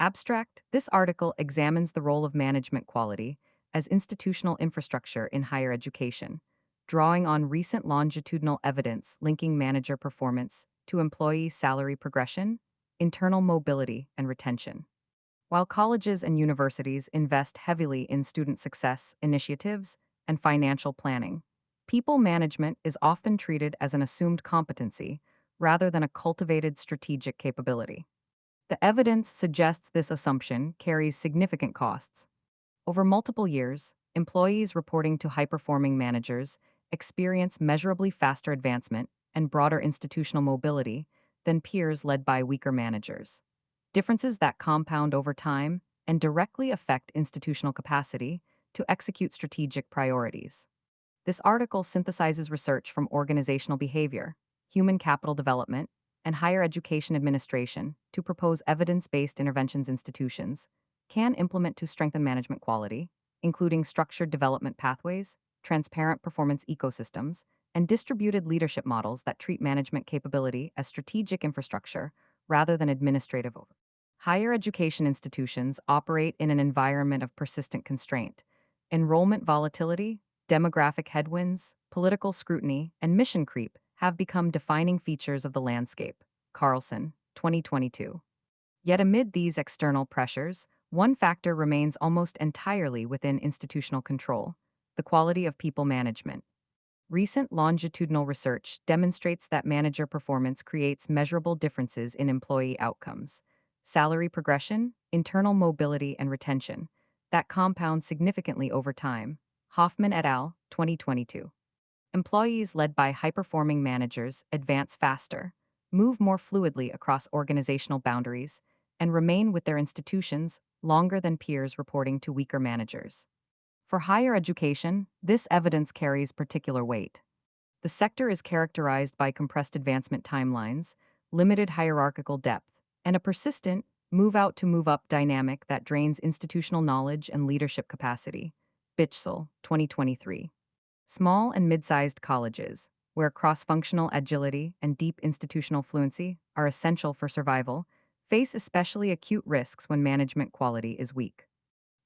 Abstract, this article examines the role of management quality as institutional infrastructure in higher education, drawing on recent longitudinal evidence linking manager performance to employee salary progression, internal mobility, and retention. While colleges and universities invest heavily in student success initiatives and financial planning, people management is often treated as an assumed competency rather than a cultivated strategic capability. The evidence suggests this assumption carries significant costs. Over multiple years, employees reporting to high performing managers experience measurably faster advancement and broader institutional mobility than peers led by weaker managers. Differences that compound over time and directly affect institutional capacity to execute strategic priorities. This article synthesizes research from organizational behavior, human capital development, and higher education administration to propose evidence based interventions institutions can implement to strengthen management quality, including structured development pathways, transparent performance ecosystems, and distributed leadership models that treat management capability as strategic infrastructure rather than administrative over. Higher education institutions operate in an environment of persistent constraint. Enrollment volatility, demographic headwinds, political scrutiny, and mission creep have become defining features of the landscape. Carlson, 2022. Yet amid these external pressures, one factor remains almost entirely within institutional control: the quality of people management. Recent longitudinal research demonstrates that manager performance creates measurable differences in employee outcomes, salary progression, internal mobility, and retention that compound significantly over time. Hoffman et al., 2022. Employees led by high-performing managers advance faster, move more fluidly across organizational boundaries, and remain with their institutions longer than peers reporting to weaker managers. For higher education, this evidence carries particular weight. The sector is characterized by compressed advancement timelines, limited hierarchical depth, and a persistent move out to move up dynamic that drains institutional knowledge and leadership capacity. Bitchell, 2023. Small and mid-sized colleges, where cross-functional agility and deep institutional fluency are essential for survival, face especially acute risks when management quality is weak.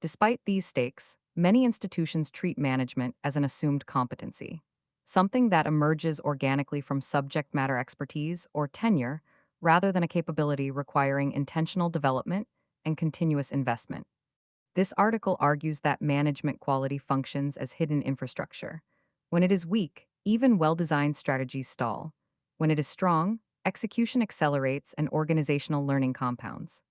Despite these stakes, many institutions treat management as an assumed competency, something that emerges organically from subject matter expertise or tenure rather than a capability requiring intentional development and continuous investment. This article argues that management quality functions as hidden infrastructure. When it is weak, even well-designed strategies stall. When it is strong, execution accelerates and organizational learning compounds.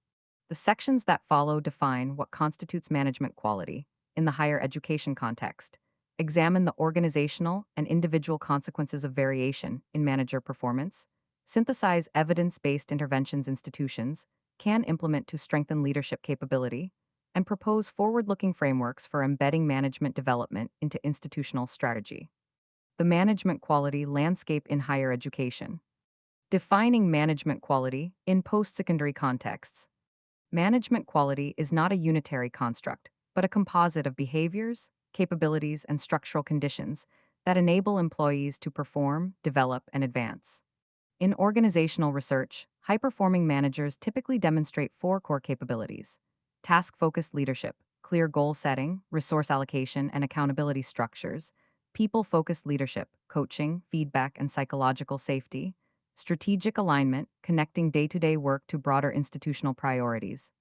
The sections that follow define what constitutes management quality in the higher education context, examine the organizational and individual consequences of variation in manager performance, synthesize evidence-based interventions institutions can implement to strengthen leadership capability, and propose forward-looking frameworks for embedding management development into institutional strategy. The management quality landscape in higher education. Defining management quality in post-secondary contexts. Management quality is not a unitary construct, but a composite of behaviors, capabilities, and structural conditions that enable employees to perform, develop, and advance. In organizational research, high-performing managers typically demonstrate four core capabilities: task-focused leadership, clear goal setting, resource allocation, and accountability structures; people-focused leadership, coaching, feedback, and psychological safety; strategic alignment, connecting day-to-day work to broader institutional priorities;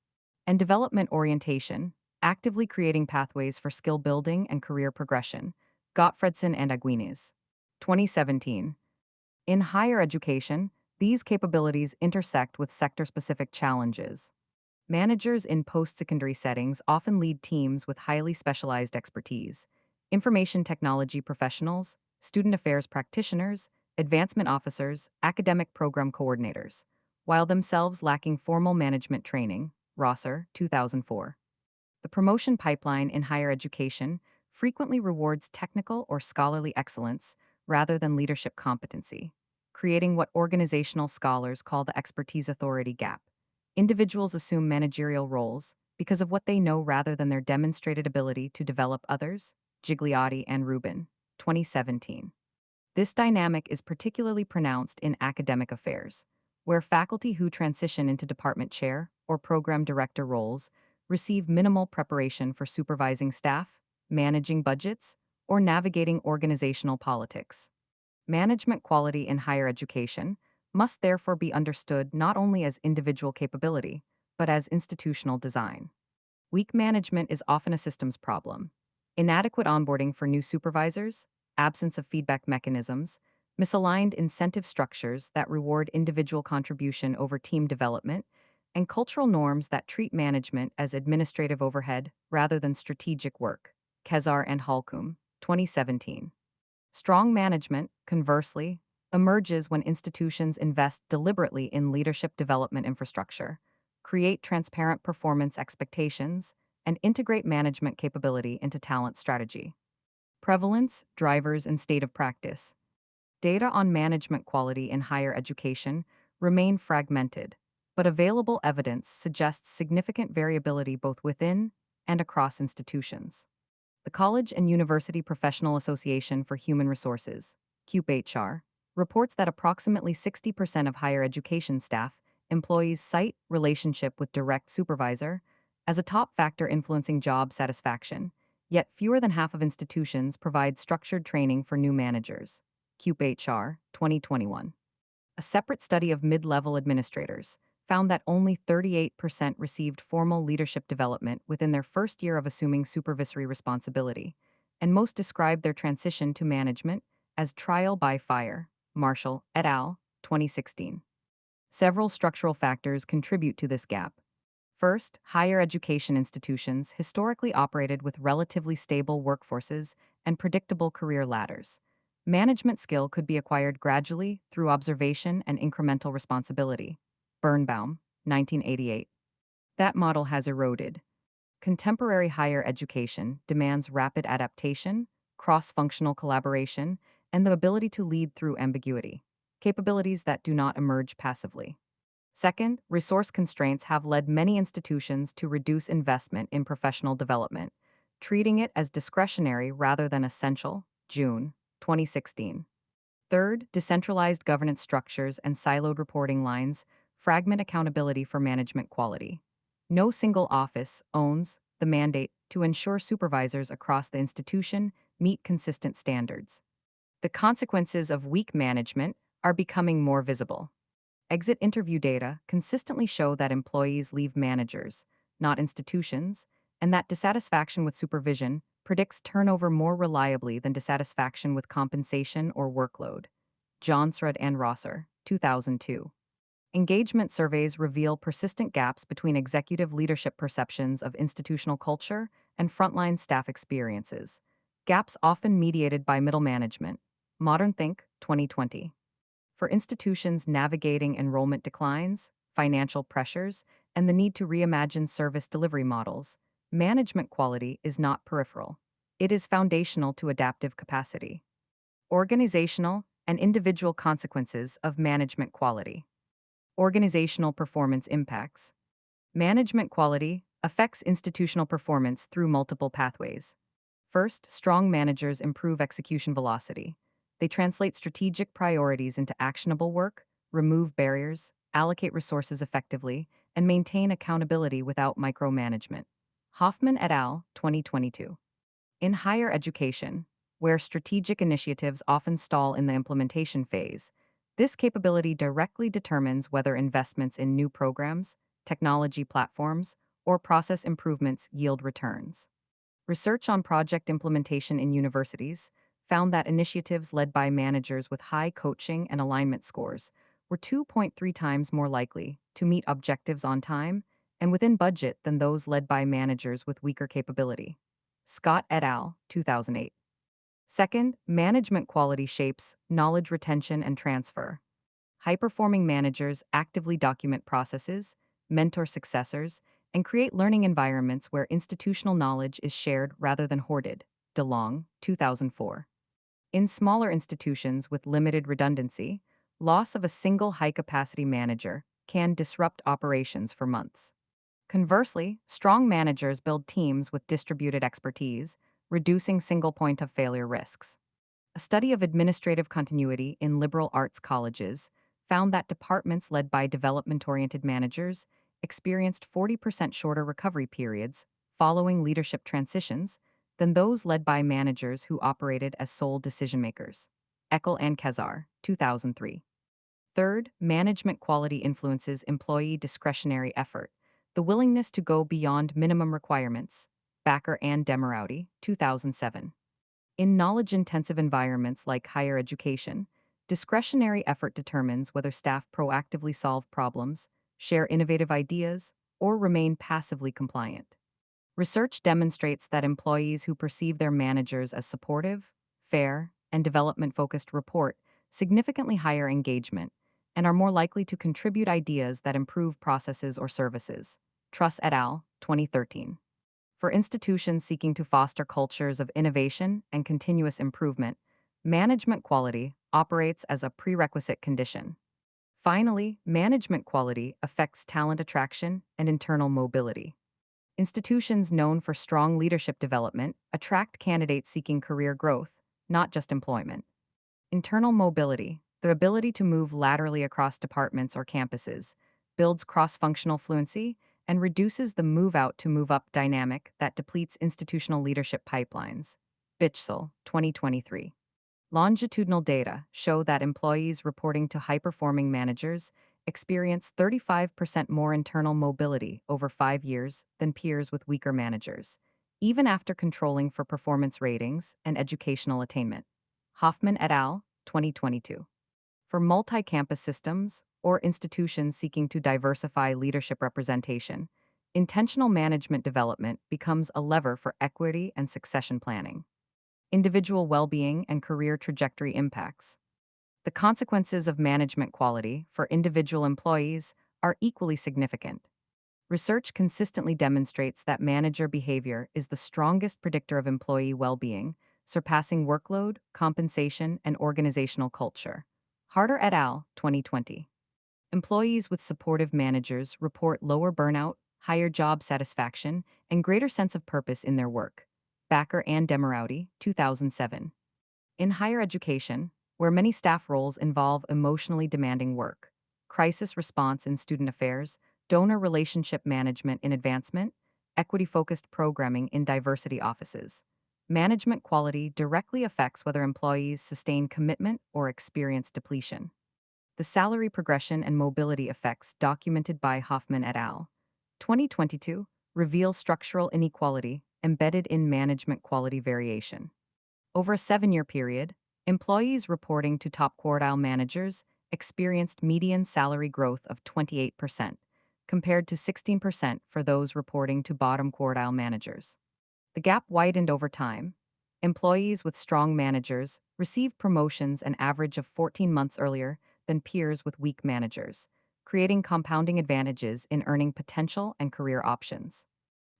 and development orientation, actively creating pathways for skill building and career progression. Gottfredson and Aguines. 2017. In higher education, these capabilities intersect with sector-specific challenges. Managers in post-secondary settings often lead teams with highly specialized expertise: information technology professionals, student affairs practitioners, advancement officers, academic program coordinators, while themselves lacking formal management training. Rosser, 2004. The promotion pipeline in higher education frequently rewards technical or scholarly excellence rather than leadership competency, creating what organizational scholars call the expertise authority gap. Individuals assume managerial roles because of what they know rather than their demonstrated ability to develop others. Gigliotti and Rubin, 2017. This dynamic is particularly pronounced in academic affairs, where faculty who transition into department chair or program director roles receive minimal preparation for supervising staff, managing budgets, or navigating organizational politics. Management quality in higher education must therefore be understood not only as individual capability, but as institutional design. Weak management is often a systems problem. Inadequate onboarding for new supervisors, absence of feedback mechanisms, misaligned incentive structures that reward individual contribution over team development, and cultural norms that treat management as administrative overhead rather than strategic work. Kezar and Halcombe, 2017. Strong management, conversely, emerges when institutions invest deliberately in leadership development infrastructure, create transparent performance expectations, and integrate management capability into talent strategy. Prevalence, drivers, and state of practice. Data on management quality in higher education remain fragmented, but available evidence suggests significant variability both within and across institutions. The College and University Professional Association for Human Resources, CUPE-HR, reports that approximately 60% of higher education staff employees cite relationship with direct supervisor as a top factor influencing job satisfaction, yet fewer than half of institutions provide structured training for new managers. CUPE-HR, 2021. A separate study of mid-level administrators found that only 38% received formal leadership development within their first year of assuming supervisory responsibility, and most described their transition to management as trial by fire. Marshall et al., 2016. Several structural factors contribute to this gap. First, higher education institutions historically operated with relatively stable workforces and predictable career ladders. Management skill could be acquired gradually through observation and incremental responsibility. Birnbaum, 1988. That model has eroded. Contemporary higher education demands rapid adaptation, cross functional collaboration, and the ability to lead through ambiguity, capabilities that do not emerge passively. Second, resource constraints have led many institutions to reduce investment in professional development, treating it as discretionary rather than essential. June, 2016. Third, decentralized governance structures and siloed reporting lines fragment accountability for management quality. No single office owns the mandate to ensure supervisors across the institution meet consistent standards. The consequences of weak management are becoming more visible. Exit interview data consistently show that employees leave managers, not institutions, and that dissatisfaction with supervision predicts turnover more reliably than dissatisfaction with compensation or workload. Johnsrud and Rosser, 2002. Engagement surveys reveal persistent gaps between executive leadership perceptions of institutional culture and frontline staff experiences, gaps often mediated by middle management. Modern Think, 2020. For institutions navigating enrollment declines, financial pressures, and the need to reimagine service delivery models, management quality is not peripheral. It is foundational to adaptive capacity. Organizational and individual consequences of management quality. Organizational performance impacts. Management quality affects institutional performance through multiple pathways. First, strong managers improve execution velocity. They translate strategic priorities into actionable work, remove barriers, allocate resources effectively, and maintain accountability without micromanagement. Hoffman et al., 2022. In higher education, where strategic initiatives often stall in the implementation phase, this capability directly determines whether investments in new programs, technology platforms, or process improvements yield returns. Research on project implementation in universities found that initiatives led by managers with high coaching and alignment scores were 2.3 times more likely to meet objectives on time and within budget than those led by managers with weaker capability. Scott et al., 2008. Second, management quality shapes knowledge retention and transfer. High-performing managers actively document processes, mentor successors, and create learning environments where institutional knowledge is shared rather than hoarded. DeLong, 2004. In smaller institutions with limited redundancy, loss of a single high-capacity manager can disrupt operations for months. Conversely, strong managers build teams with distributed expertise, reducing single point of failure risks. A study of administrative continuity in liberal arts colleges found that departments led by development oriented managers experienced 40% shorter recovery periods following leadership transitions than those led by managers who operated as sole decision makers. Eckel and Kezar, 2003. Third, management quality influences employee discretionary effort, the willingness to go beyond minimum requirements. Backer and Demerauti, 2007. In knowledge intensive environments like higher education, discretionary effort determines whether staff proactively solve problems, share innovative ideas, or remain passively compliant. Research demonstrates that employees who perceive their managers as supportive, fair, and development focused report significantly higher engagement and are more likely to contribute ideas that improve processes or services. Truss et al., 2013. For institutions seeking to foster cultures of innovation and continuous improvement, management quality operates as a prerequisite condition. Finally, management quality affects talent attraction and internal mobility. Institutions known for strong leadership development attract candidates seeking career growth, not just employment. Internal mobility, the ability to move laterally across departments or campuses, builds cross functional fluency and reduces the move out to move up dynamic that depletes institutional leadership pipelines. Bitchell, 2023. Longitudinal data show that employees reporting to high performing managers experience 35% more internal mobility over 5 years than peers with weaker managers, even after controlling for performance ratings and educational attainment. Hoffman et al., 2022. For multi campus systems or institutions seeking to diversify leadership representation, intentional management development becomes a lever for equity and succession planning. Individual well being and career trajectory impacts. The consequences of management quality for individual employees are equally significant. Research consistently demonstrates that manager behavior is the strongest predictor of employee well being, surpassing workload, compensation, and organizational culture. Harder et al., 2020. Employees with supportive managers report lower burnout, higher job satisfaction, and greater sense of purpose in their work. Backer and Demerauti, 2007. In higher education, where many staff roles involve emotionally demanding work, crisis response in student affairs, donor relationship management in advancement, equity focused programming in diversity offices, management quality directly affects whether employees sustain commitment or experience depletion. The salary progression and mobility effects documented by Hoffman et al. 2022 reveal structural inequality embedded in management quality variation. Over a 7 year period, employees reporting to top quartile managers experienced median salary growth of 28%, compared to 16% for those reporting to bottom quartile managers. The gap widened over time. Employees with strong managers received promotions an average of 14 months earlier than peers with weak managers, creating compounding advantages in earning potential and career options.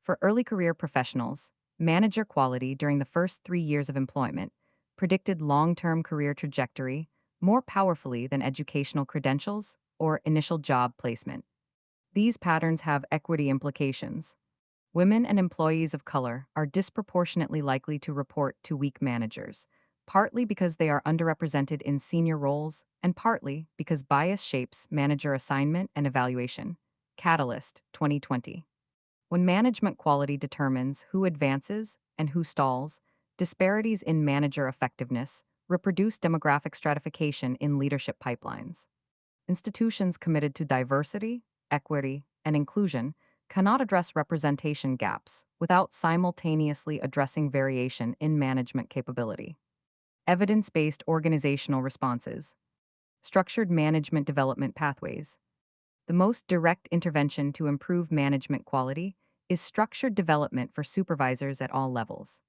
For early career professionals, manager quality during the first 3 years of employment predicted long term career trajectory more powerfully than educational credentials or initial job placement. These patterns have equity implications. Women and employees of color are disproportionately likely to report to weak managers, partly because they are underrepresented in senior roles and partly because bias shapes manager assignment and evaluation. Catalyst, 2020. When management quality determines who advances and who stalls, disparities in manager effectiveness reproduce demographic stratification in leadership pipelines. Institutions committed to diversity, equity, and inclusion cannot address representation gaps without simultaneously addressing variation in management capability. Evidence based organizational responses. Structured management development pathways. The most direct intervention to improve management quality is structured development for supervisors at all levels.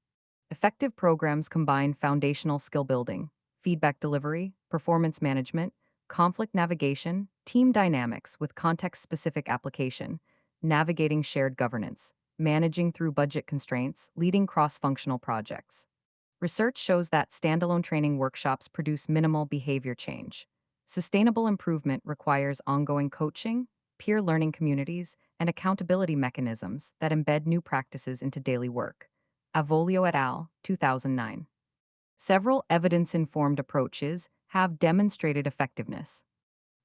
Effective programs combine foundational skill building, feedback delivery, performance management, conflict navigation, team dynamics with context specific application, navigating shared governance, managing through budget constraints, leading cross functional projects. Research shows that standalone training workshops produce minimal behavior change. Sustainable improvement requires ongoing coaching, peer learning communities, and accountability mechanisms that embed new practices into daily work. Avolio et al., 2009. Several evidence informed approaches have demonstrated effectiveness.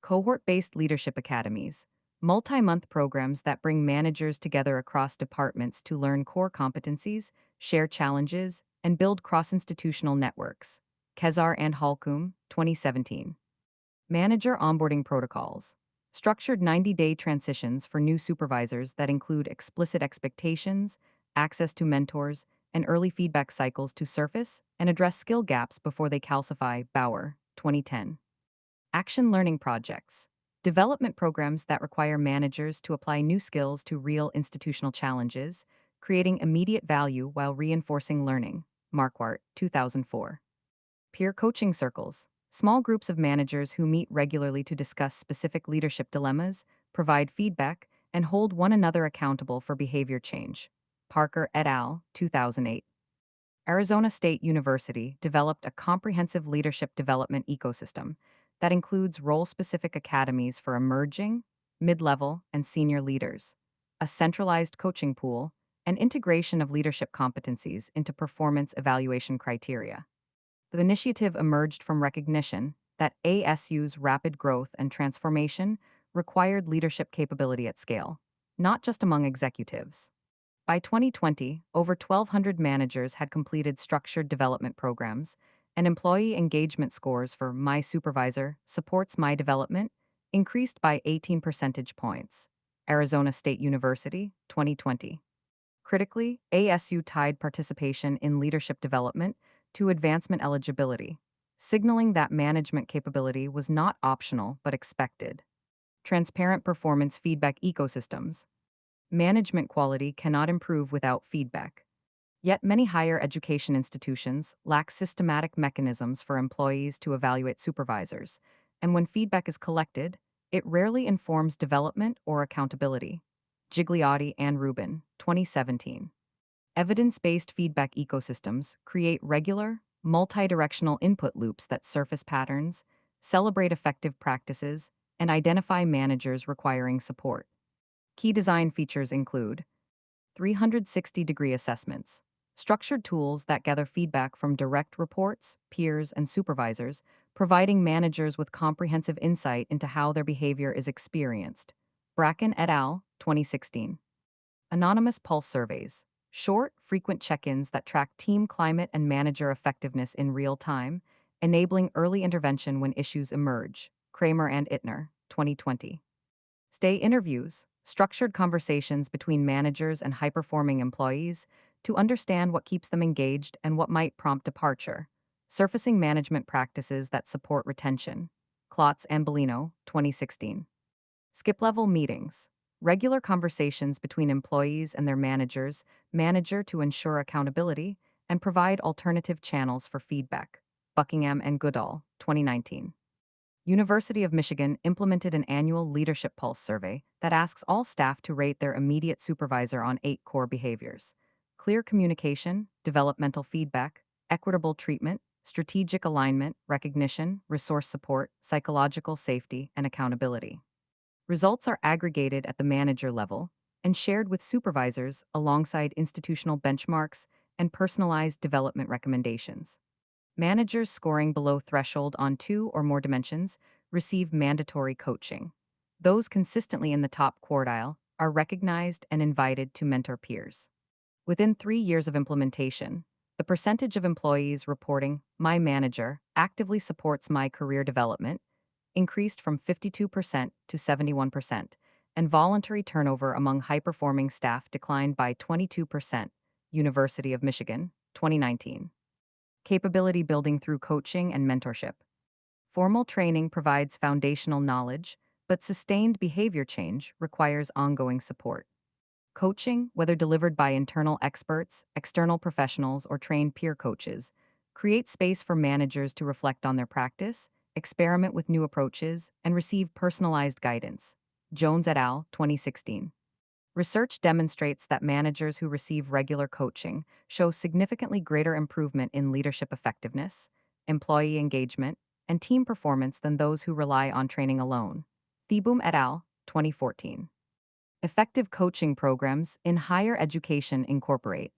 Cohort-based leadership academies, multi-month programs that bring managers together across departments to learn core competencies, share challenges, and build cross-institutional networks. Kezar and Halkum, 2017. Manager onboarding protocols. Structured 90-day transitions for new supervisors that include explicit expectations, access to mentors, and early feedback cycles to surface and address skill gaps before they calcify. Bauer, 2010. Action learning projects. Development programs that require managers to apply new skills to real institutional challenges, creating immediate value while reinforcing learning. Marquardt, 2004. Peer coaching circles. Small groups of managers who meet regularly to discuss specific leadership dilemmas, provide feedback, and hold one another accountable for behavior change. Parker et al., 2008. Arizona State University developed a comprehensive leadership development ecosystem that includes role specific academies for emerging, mid level, and senior leaders, a centralized coaching pool, and integration of leadership competencies into performance evaluation criteria. The initiative emerged from recognition that ASU's rapid growth and transformation required leadership capability at scale, not just among executives. By 2020, over 1,200 managers had completed structured development programs, and employee engagement scores for My Supervisor Supports My Development increased by 18 percentage points. Arizona State University, 2020. Critically, ASU tied participation in leadership development to advancement eligibility, signaling that management capability was not optional but expected. Transparent performance feedback ecosystems. Management quality cannot improve without feedback. Yet many higher education institutions lack systematic mechanisms for employees to evaluate supervisors, and when feedback is collected, it rarely informs development or accountability. Gigliotti and Rubin, 2017. Evidence-based feedback ecosystems create regular, multi-directional input loops that surface patterns, celebrate effective practices, and identify managers requiring support. Key design features include 360-degree assessments, structured tools that gather feedback from direct reports, peers, and supervisors, providing managers with comprehensive insight into how their behavior is experienced. Bracken et al., 2016. Anonymous pulse surveys, short, frequent check-ins that track team climate and manager effectiveness in real time, enabling early intervention when issues emerge. Kramer and Ittner, 2020. Stay interviews, structured conversations between managers and high-performing employees to understand what keeps them engaged and what might prompt departure. Surfacing management practices that support retention. Klotz and Bellino, 2016. Skip-level meetings. Regular conversations between employees and their manager to ensure accountability, and provide alternative channels for feedback. Buckingham and Goodall, 2019. University of Michigan implemented an annual Leadership Pulse survey that asks all staff to rate their immediate supervisor on 8 core behaviors: clear communication, developmental feedback, equitable treatment, strategic alignment, recognition, resource support, psychological safety, and accountability. Results are aggregated at the manager level and shared with supervisors alongside institutional benchmarks and personalized development recommendations. Managers scoring below threshold on 2 or more dimensions receive mandatory coaching. Those consistently in the top quartile are recognized and invited to mentor peers. Within 3 years of implementation, the percentage of employees reporting, "My manager actively supports my career development," increased from 52% to 71%, and voluntary turnover among high-performing staff declined by 22%. University of Michigan, 2019. Capability building through coaching and mentorship. Formal training provides foundational knowledge, but sustained behavior change requires ongoing support. Coaching, whether delivered by internal experts, external professionals, or trained peer coaches, creates space for managers to reflect on their practice, experiment with new approaches, and receive personalized guidance. Jones et al., 2016. Research demonstrates that managers who receive regular coaching show significantly greater improvement in leadership effectiveness, employee engagement, and team performance than those who rely on training alone. Thieboom et al., 2014. Effective coaching programs in higher education incorporate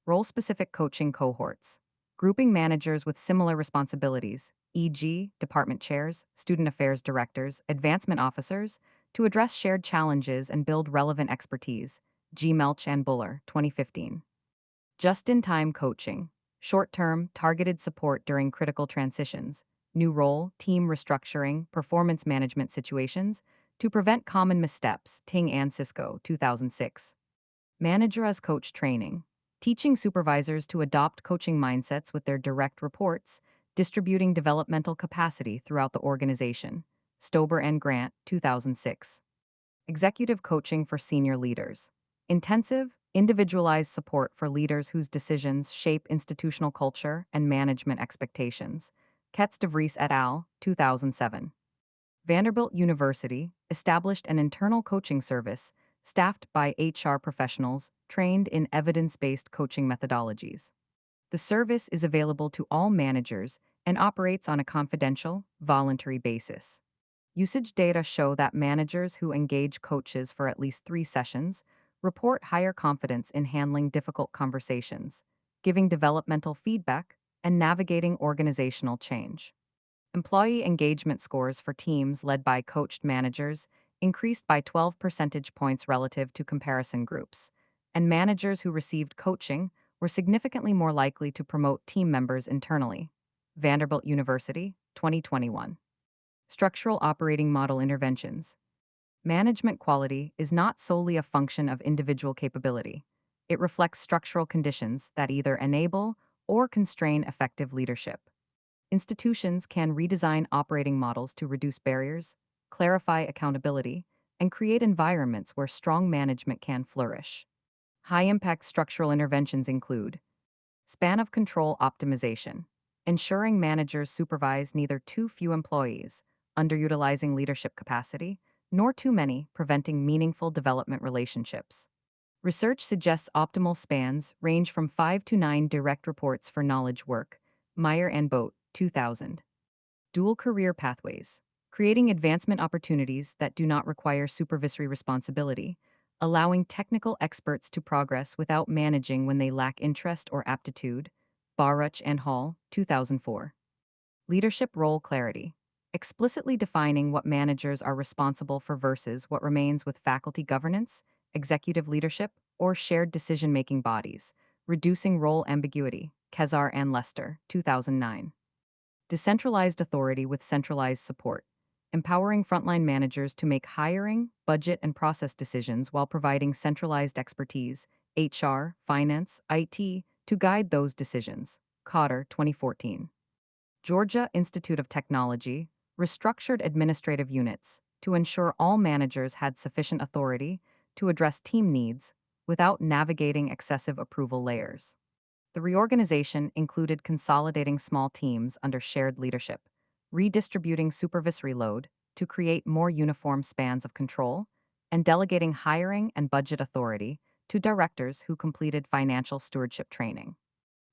role-specific coaching cohorts, grouping managers with similar responsibilities e.g., department chairs, student affairs directors, advancement officers, to address shared challenges and build relevant expertise. G. Melch and Buller, 2015. Just-in-time coaching, short-term, targeted support during critical transitions, new role, team restructuring, performance management situations, to prevent common missteps. Ting and Cisco, 2006. Manager as coach training, teaching supervisors to adopt coaching mindsets with their direct reports, distributing developmental capacity throughout the organization. Stober and Grant, 2006. Executive coaching for senior leaders. Intensive, individualized support for leaders whose decisions shape institutional culture and management expectations. Ketz de Vries et al., 2007. Vanderbilt University established an internal coaching service staffed by HR professionals trained in evidence-based coaching methodologies. The service is available to all managers and operates on a confidential, voluntary basis. Usage data show that managers who engage coaches for at least 3 sessions report higher confidence in handling difficult conversations, giving developmental feedback, and navigating organizational change. Employee engagement scores for teams led by coached managers increased by 12 percentage points relative to comparison groups, and managers who received coaching were significantly more likely to promote team members internally. Vanderbilt University, 2021. Structural operating model interventions. Management quality is not solely a function of individual capability. It reflects structural conditions that either enable or constrain effective leadership. Institutions can redesign operating models to reduce barriers, clarify accountability, and create environments where strong management can flourish. High-impact structural interventions include span of control optimization, ensuring managers supervise neither too few employees, underutilizing leadership capacity, nor too many, preventing meaningful development relationships. Research suggests optimal spans range from 5 to 9 direct reports for knowledge work. Meyer and Boat, 2000. Dual career pathways, creating advancement opportunities that do not require supervisory responsibility, allowing technical experts to progress without managing when they lack interest or aptitude. Baruch and Hall, 2004. Leadership role clarity, explicitly defining what managers are responsible for versus what remains with faculty governance, executive leadership, or shared decision-making bodies, reducing role ambiguity. Kezar and Lester, 2009. Decentralized authority with centralized support, empowering frontline managers to make hiring, budget, and process decisions while providing centralized expertise, HR, finance, IT, to guide those decisions. Cotter, 2014. Georgia Institute of Technology restructured administrative units to ensure all managers had sufficient authority to address team needs without navigating excessive approval layers. The reorganization included consolidating small teams under shared leadership, redistributing supervisory load to create more uniform spans of control, and delegating hiring and budget authority to directors who completed financial stewardship training.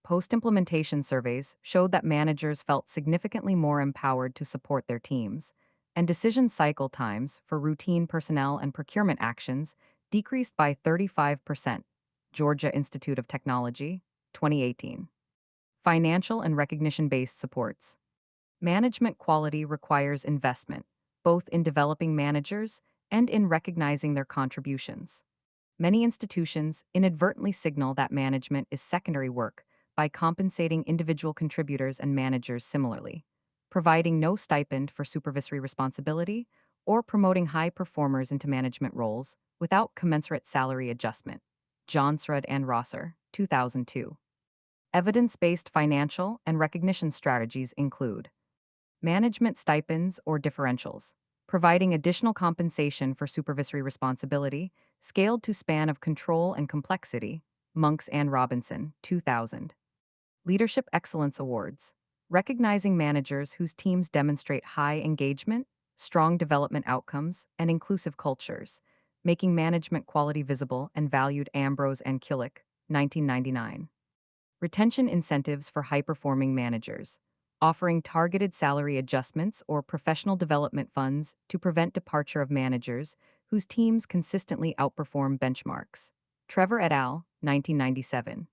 Post-implementation surveys showed that managers felt significantly more empowered to support their teams, and decision cycle times for routine personnel and procurement actions decreased by 35%. Georgia Institute of Technology, 2018. Financial and recognition-based supports. Management quality requires investment, both in developing managers and in recognizing their contributions. Many institutions inadvertently signal that management is secondary work by compensating individual contributors and managers similarly, providing no stipend for supervisory responsibility, or promoting high performers into management roles without commensurate salary adjustment. Johnsrud and Rosser, 2002. Evidence-based financial and recognition strategies include management stipends or differentials, providing additional compensation for supervisory responsibility, scaled to span of control and complexity. Monks and Robinson, 2000. Leadership Excellence Awards, recognizing managers whose teams demonstrate high engagement, strong development outcomes, and inclusive cultures, making management quality visible and valued. Ambrose and Kulik, 1999. Retention incentives for high-performing managers, offering targeted salary adjustments or professional development funds to prevent departure of managers whose teams consistently outperform benchmarks. Trevor et al., 1997.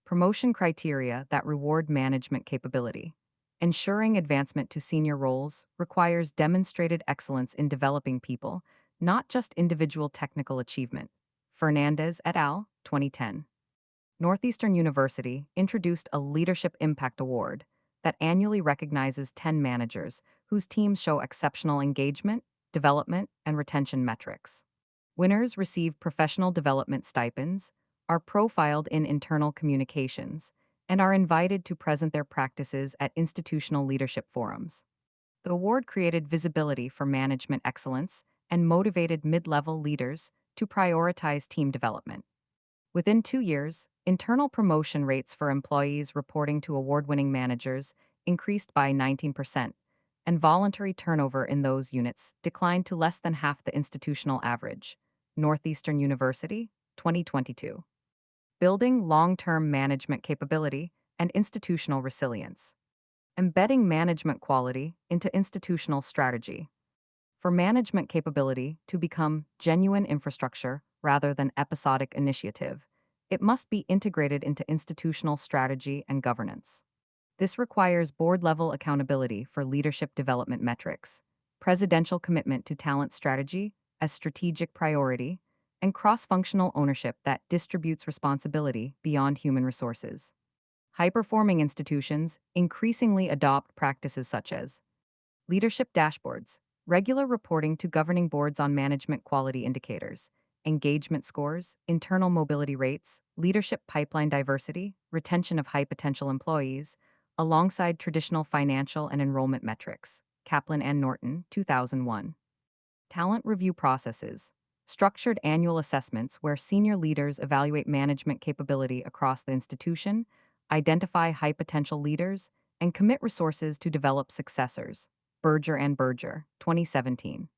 Promotion criteria that reward management capability, Ensuring advancement to senior roles requires demonstrated excellence in developing people, not just individual technical achievement. Fernandez et al., 2010. Northeastern University introduced a Leadership Impact Award that annually recognizes 10 managers whose teams show exceptional engagement, development, and retention metrics. Winners receive professional development stipends, are profiled in internal communications, and are invited to present their practices at institutional leadership forums. The award created visibility for management excellence and motivated mid level leaders to prioritize team development. Within 2 years, internal promotion rates for employees reporting to award winning managers increased by 19%, and voluntary turnover in those units declined to less than half the institutional average. Northeastern University, 2022. Building long term management capability and institutional resilience. Embedding management quality into institutional strategy. For management capability to become genuine infrastructure rather than episodic initiative, it must be integrated into institutional strategy and governance. This requires board level accountability for leadership development metrics, presidential commitment to talent strategy as strategic priority, and cross functional ownership that distributes responsibility beyond human resources. High performing institutions increasingly adopt practices such as leadership dashboards, regular reporting to governing boards on management quality indicators, engagement scores, internal mobility rates, leadership pipeline diversity, retention of high potential employees, alongside traditional financial and enrollment metrics. Kaplan and Norton, 2001. Talent review processes. Structured annual assessments where senior leaders evaluate management capability across the institution, identify high potential leaders, and commit resources to develop successors. Berger and Berger, 2017.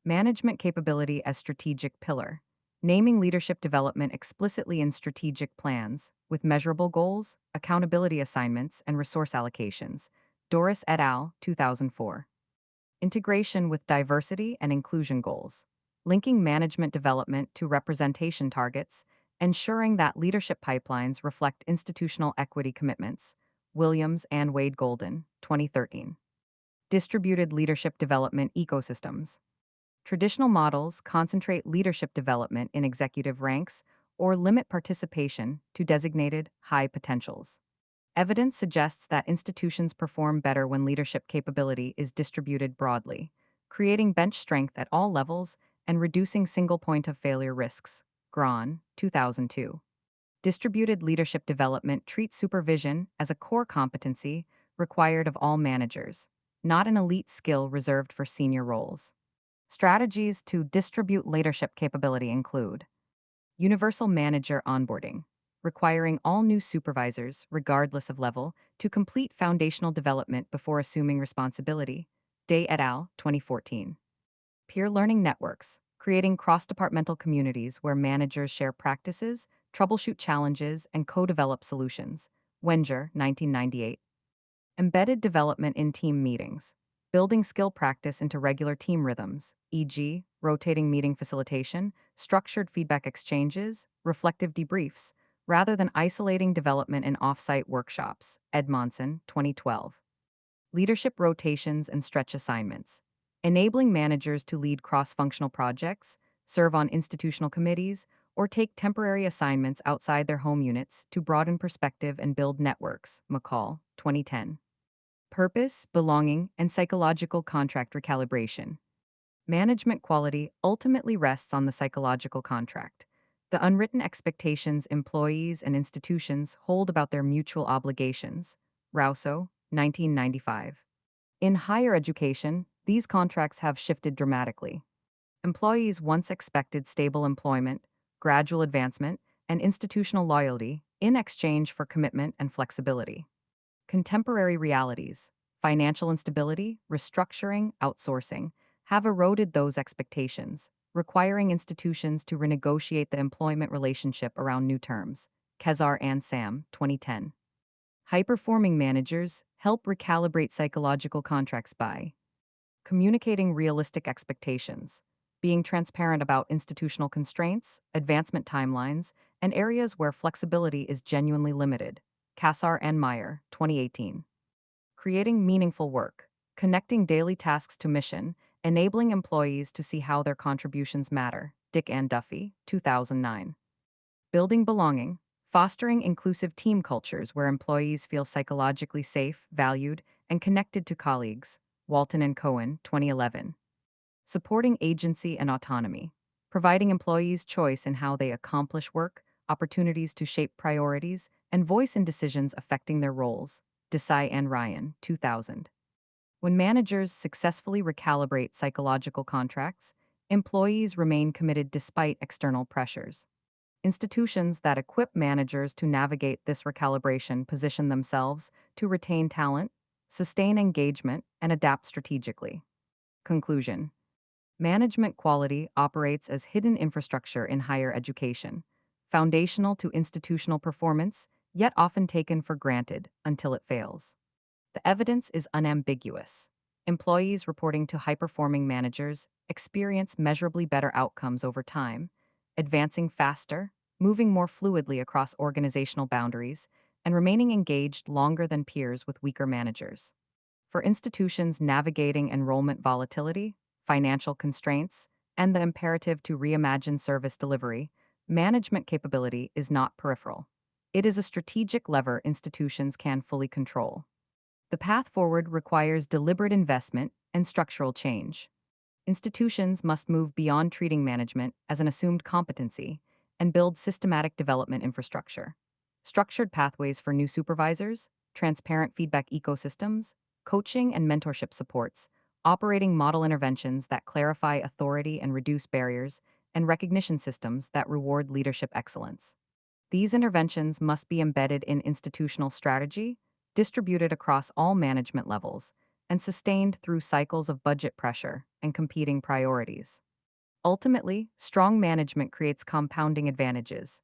Management capability as strategic pillar. Naming leadership development explicitly in strategic plans, with measurable goals, accountability assignments, and resource allocations. Doris et al., 2004. Integration with diversity and inclusion goals. Linking management development to representation targets, ensuring that leadership pipelines reflect institutional equity commitments. Williams and Wade Golden, 2013. Distributed leadership development ecosystems. Traditional models concentrate leadership development in executive ranks or limit participation to designated high potentials. Evidence suggests that institutions perform better when leadership capability is distributed broadly, creating bench strength at all levels and reducing single point of failure risks. Grahn, 2002. Distributed leadership development treats supervision as a core competency required of all managers, not an elite skill reserved for senior roles. Strategies to distribute leadership capability include universal manager onboarding, requiring all new supervisors, regardless of level, to complete foundational development before assuming responsibility. Day et al., 2014. Peer learning networks, creating cross-departmental communities where managers share practices, troubleshoot challenges, and co-develop solutions. Wenger, 1998. Embedded development in team meetings, building skill practice into regular team rhythms, e.g., rotating meeting facilitation, structured feedback exchanges, reflective debriefs, rather than isolating development in off-site workshops. Edmondson, 2012. Leadership rotations and stretch assignments, enabling managers to lead cross-functional projects, serve on institutional committees, or take temporary assignments outside their home units to broaden perspective and build networks. McCall, 2010. Purpose, belonging, and psychological contract recalibration. Management quality ultimately rests on the psychological contract, the unwritten expectations employees and institutions hold about their mutual obligations. Rousseau, 1995. In higher education, these contracts have shifted dramatically. Employees once expected stable employment, gradual advancement, and institutional loyalty in exchange for commitment and flexibility. Contemporary realities, financial instability, restructuring, outsourcing, have eroded those expectations, requiring institutions to renegotiate the employment relationship around new terms. Kezar and Sam, 2010. High-performing managers help recalibrate psychological contracts by communicating realistic expectations, being transparent about institutional constraints, advancement timelines, and areas where flexibility is genuinely limited. Kassar and Meyer, 2018. creating meaningful work, connecting daily tasks to mission, enabling employees to see how their contributions matter. Dick and Duffy, 2009. Building belonging, fostering inclusive team cultures where employees feel psychologically safe, valued, and connected to colleagues. Walton and Cohen, 2011. Supporting agency and autonomy, providing employees choice in how they accomplish work, opportunities to shape priorities, and voice in decisions affecting their roles. Desai and Ryan, 2000. When managers successfully recalibrate psychological contracts, employees remain committed despite external pressures. Institutions that equip managers to navigate this recalibration position themselves to retain talent, sustain engagement, and adapt strategically. Conclusion. Management quality operates as hidden infrastructure in higher education, foundational to institutional performance, yet often taken for granted until it fails. The evidence is unambiguous. Employees reporting to high-performing managers experience measurably better outcomes over time, advancing faster, moving more fluidly across organizational boundaries, and remaining engaged longer than peers with weaker managers. For institutions navigating enrollment volatility, financial constraints, and the imperative to reimagine service delivery, management capability is not peripheral. It is a strategic lever institutions can fully control. The path forward requires deliberate investment and structural change. Institutions must move beyond treating management as an assumed competency and build systematic development infrastructure. Structured pathways for new supervisors, transparent feedback ecosystems, coaching and mentorship supports, operating model interventions that clarify authority and reduce barriers, and recognition systems that reward leadership excellence. These interventions must be embedded in institutional strategy, distributed across all management levels, and sustained through cycles of budget pressure and competing priorities. Ultimately, strong management creates compounding advantages.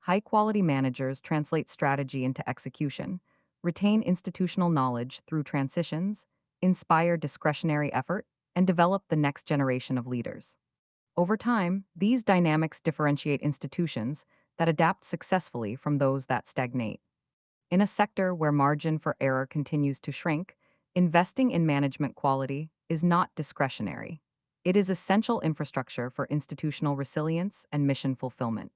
High-quality managers translate strategy into execution, retain institutional knowledge through transitions, inspire discretionary effort, and develop the next generation of leaders. Over time, these dynamics differentiate institutions that adapt successfully from those that stagnate. In a sector where margin for error continues to shrink, investing in management quality is not discretionary. It is essential infrastructure for institutional resilience and mission fulfillment.